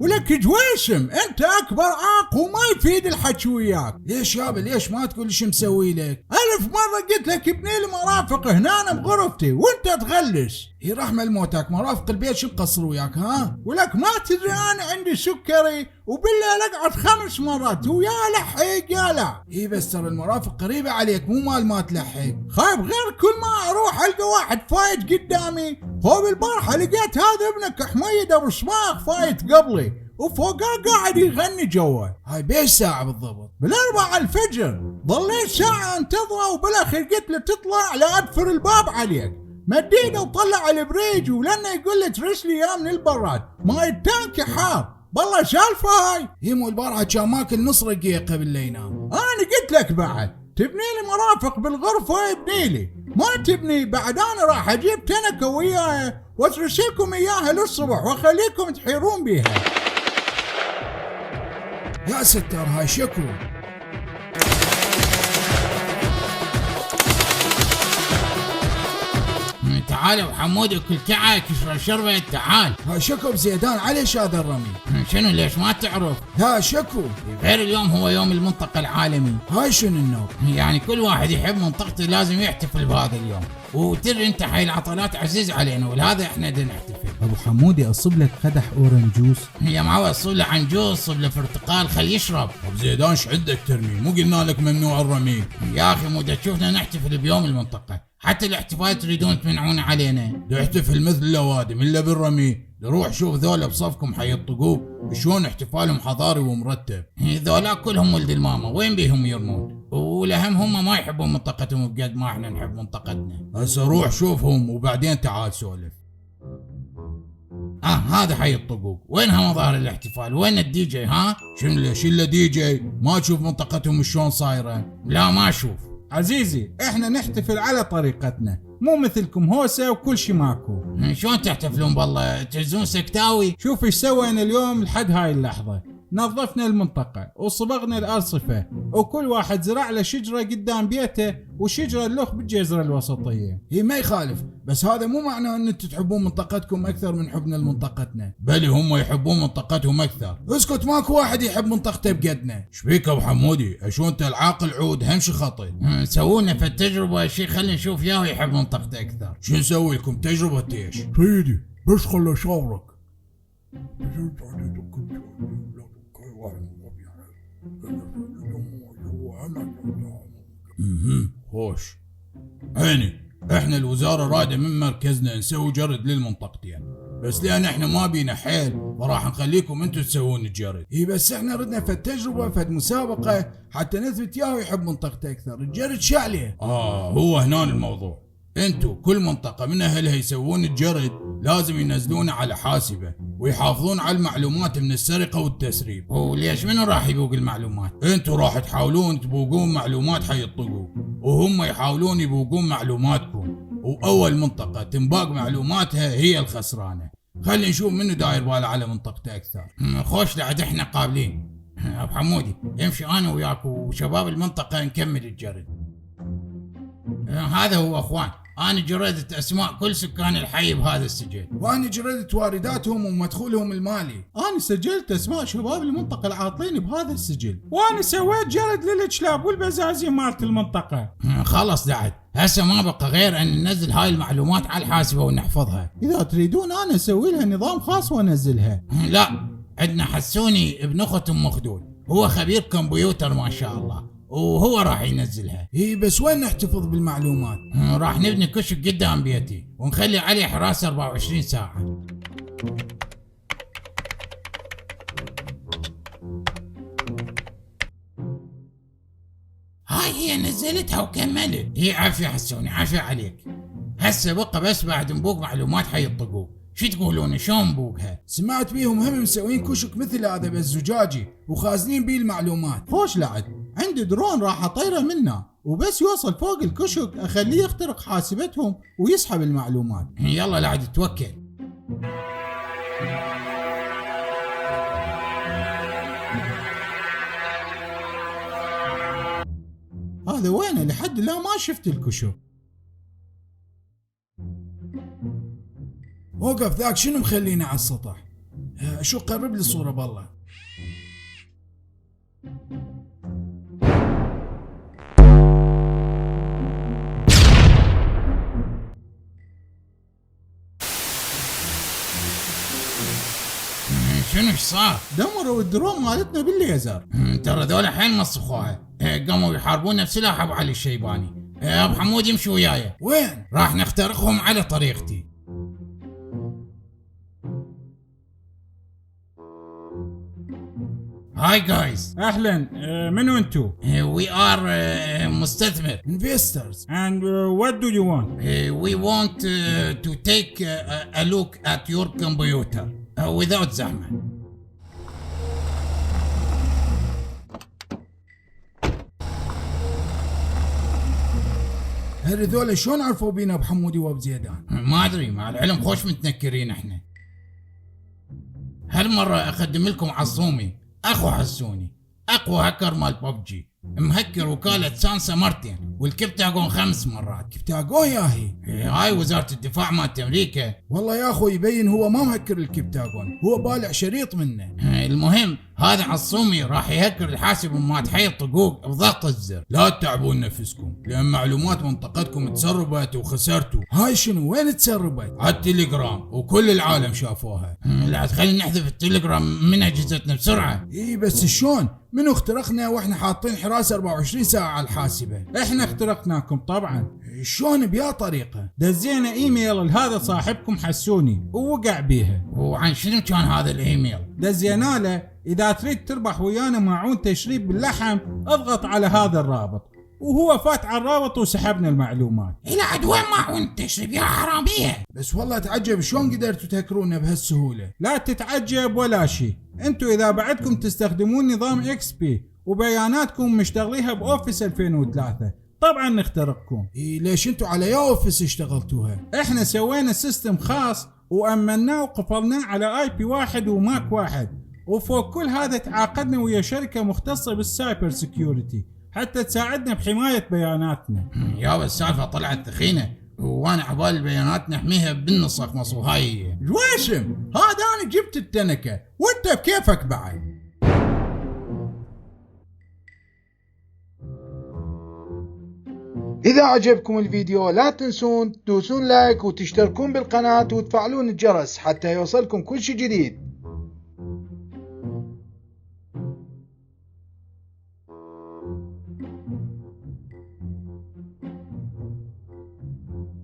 ولك جويسم انت اكبر عاق وما يفيد الحكي وياك. ليش يابا ليش ما تقول ايش مسوي لك؟ 1000 مرة قلت لك ابني لي مرافق هنا بغرفتي وانت تغلس. هي رحمة الموتاك مرافق البيت شو مقصر وياك ها؟ ولك ما تدري انا عندي سكري وبالليل اقعد 5 مرات ويا لحق يا لا. اي بس ترى المرافق قريبة عليك مو مال ما تلحق. خايب غير كل ما اروح القى واحد فايت قدامي. هو بالبارحة لقيت هذا ابنك حميد ابو صماغ فايت قبلي وفوقه قاعد يغني جوا. هاي بيش ساعة بالضبط؟ ب4 الفجر. ظليت ساعة انتظره وبالاخير قلت له تطلع لا ادفر الباب عليك. مدينه وطلع البريج ولانه يقول لي ترش لي اياه من البراد ما التانك حار. بالله سالفة هاي. هي مو البارحة كان ماكل نص رقيق قبل لا ينام. انا قلت لك بعد تبني لي مرافق بالغرفة ابني لي ما تبني بعد انا راح اجيب تنكة وياها واترس لكم اياها للصبح واخليكم تحيرون بيها. يا ستر هاي شكو. تعال ابو حمود اكل كعك اشرب شربة تعال. هاي شكو بزيدان عليش هذا الرمي؟ شنو ليش ما تعرف؟ لا شكو غير اليوم هو يوم المنطقة العالمي. هاي شنو النوب؟ يعني كل واحد يحب منطقته لازم يحتفل بهذا اليوم. وتدري انت حي العطلات عزيز علينا ولهذا احنا بدنا نحتفل. ابو حمودي اصب لك قدح اورنج جوس؟ يا معود صب له عنجوز صب له برتقال خليه يشرب. ابو زيدان ايش عندك ترمي؟ مو قلنا لك ممنوع الرمي؟ يا اخي مو تشوفنا نحتفل بيوم المنطقة حتى الاحتفال تريدون تمنعون علينا. نحتفل مثل اللوادم الا بالرمي. روح شوف ذولا بصفكم حيطقوه شلون احتفالهم حضاري ومرتب. ذولا كلهم ولد الماما وين بيهم يرمون ولهم هم ما يحبون منطقتهم بقد ما احنا نحب منطقتنا. هسه روح شوفهم وبعدين تعال سولف. هذا حيطقوك. وينها مظاهر الاحتفال؟ وين الدي جي؟ ها شنو ليش الا دي جي؟ ما تشوف منطقتهم شلون صايره؟ لا ما اشوف عزيزي احنا نحتفل على طريقتنا مو مثلكم هوسه وكل شي ماكو. شلون تحتفلون بالله تهزون سكتاوي؟ شوف ايش سوينا اليوم لحد هاي اللحظه. نظفنا المنطقة وصبغنا الأرصفة وكل واحد زرع له شجرة قدام بيته وشجرة لخ بالجزرة الوسطية. هي ما يخالف بس هذا مو معناه ان انتم تحبون منطقتكم اكثر من حبنا لمنطقتنا. بل هم يحبون منطقتهم اكثر. اسكت ماكو واحد يحب منطقته بقدنا. شبيك ابو حمودي اشو انت العاقل عود همشي خطي. سوونا في التجربة شي خلينا نشوف ياه يحب منطقته اكثر. شو نسوي لكم تجربة ايش؟ سيدي بس خل اشاورك. خوش عيني. احنا الوزارة رادة من مركزنا نسوي جرد للمنطقتين بس لان احنا ما بينا حيل فراح نخليكم انتم تسوون الجرد. اي بس احنا ردنا في التجربة في مسابقة حتى نثبت ياهو يحب منطقته اكثر. الجرد شعليه. هو هنا الموضوع. انتو كل منطقة من اهلها يسوون الجرد لازم ينزلونه على حاسبة ويحافظون على المعلومات من السرقة والتسريب. وليش منو راح يبوق المعلومات؟ انتو راح تحاولون تبوقون معلومات حيطقوا وهم يحاولون يبوقون معلوماتكم واول منطقة تنباق معلوماتها هي الخسرانة. خلي نشوف منو داير باله على منطقته اكثر. خوش لعد احنا قابلين. ابو حمودي يمشي انا وياك وشباب المنطقة نكمل الجرد. هذا هو اخوان انا جردت اسماء كل سكان الحي بهذا السجل. وانا جردت وارداتهم ومدخولهم المالي. انا سجلت اسماء شباب المنطقة العاطلين بهذا السجل. وانا سويت جرد للكلاب والبزازين مالت المنطقة. خلص دعت هسه ما بقى غير ان ننزل هاي المعلومات على الحاسبة ونحفظها. اذا تريدون انا اسوي لها نظام خاص وانزلها. لا عندنا حسوني ابن اخت ام مخدول هو خبير كمبيوتر ما شاء الله وهو راح ينزلها. هي بس وين نحتفظ بالمعلومات؟ راح نبني كشك قدام بيتي ونخلي عليه حراسة 24 ساعة. هاي هي نزلتها وكملت. هي عافية حسوني عافية عليك. هسه بقى بس بعد نبوق معلومات حيطقوه. شو تقولون شلون نبوقها؟ سمعت بيهم هم مسوين كشك مثل هذا بس زجاجي وخازنين بيه المعلومات. خوش لعد عندي درون راح اطيره منا وبس يوصل فوق الكشك اخليه يخترق حاسبتهم ويسحب المعلومات. يلا لعد توكل. هذا وينه لحد لا ما شفت الكشك. وقف ذاك شنو مخلينا على السطح؟ شو قرب لي الصورة بالله. شنو ايش صار؟ دمروا الدرون مالتنا بالليزر. ترى ذولا حين مسخوها. قاموا يحاربونا بسلاح ابو علي الشيباني. ابو حمود يمشي وياي. وين؟ راح نخترقهم على طريقتي. هاي جايز. اهلا، منو انتو؟ وي ار مستثمر. انفسترز. and what do you want؟ We want to take a look at your computer without زحمة. هذول شلون عرفوا بينا ابو حمودي وابو زيدان؟ ما ادري، مع العلم خوش متنكرين احنا. هالمرة اقدم لكم عصومي اخو حسوني، اقوى هكر مال ببجي، مهكر وكالة سانسا مرتين والكبتاغون 5 مرات. كبتاغون ياهي؟ هاي وزارة الدفاع مالت امريكا. والله يا اخو يبين هو ما مهكر الكبتاغون، هو بالع شريط منه. المهم هذا عصومي راح يهكر الحاسب مال حي الطقوق بضغط الزر. لا تتعبون نفسكم لان معلومات منطقتكم تسربت وخسرتوا. هاي شنو وين تسربت؟ على التليجرام وكل العالم شافوها. لا تخلينا نحذف التليجرام من اجهزتنا بسرعة. اي بس شلون؟ منو اخترقنا واحنا حاطين حراسة 24 ساعة على الحاسبة؟ احنا اخترقناكم طبعا. شلون بيا طريقة؟ دزينا ايميل لهذا صاحبكم حسوني ووقع بيها. وعن شنو كان هذا الايميل؟ دزينا له اذا تريد تربح ويانا معون تشريب باللحم اضغط على هذا الرابط، وهو فات على الرابط وسحبنا المعلومات. الى عد وين معون التشريب يا حرامية؟ بس والله اتعجب شلون قدرتوا تهكرونا بهالسهولة. لا تتعجب ولا شيء، انتو اذا بعدكم تستخدمون نظام اكس بي وبياناتكم مشتغليها باوفيس 2003 طبعا نخترقكم. ليش انتوا على يا اوفيس اشتغلتوها؟ احنا سوينا سيستم خاص وامناه وقفلناه على اي بي 1 وماك 1، وفوق كل هذا تعاقدنا ويا شركة مختصة بالسايبر سيكيورتي حتى تساعدنا بحماية بياناتنا. يابا السالفة طلعت ثخينة، وانا عبال البيانات نحميها بالنسخ مصو. هاي جويشم، هذا انا جبت التنكة وانت بكيفك بعد. إذا عجبكم الفيديو لا تنسون تدوسون لايك وتشتركون بالقناة وتفعلون الجرس حتى يوصلكم كل شي جديد.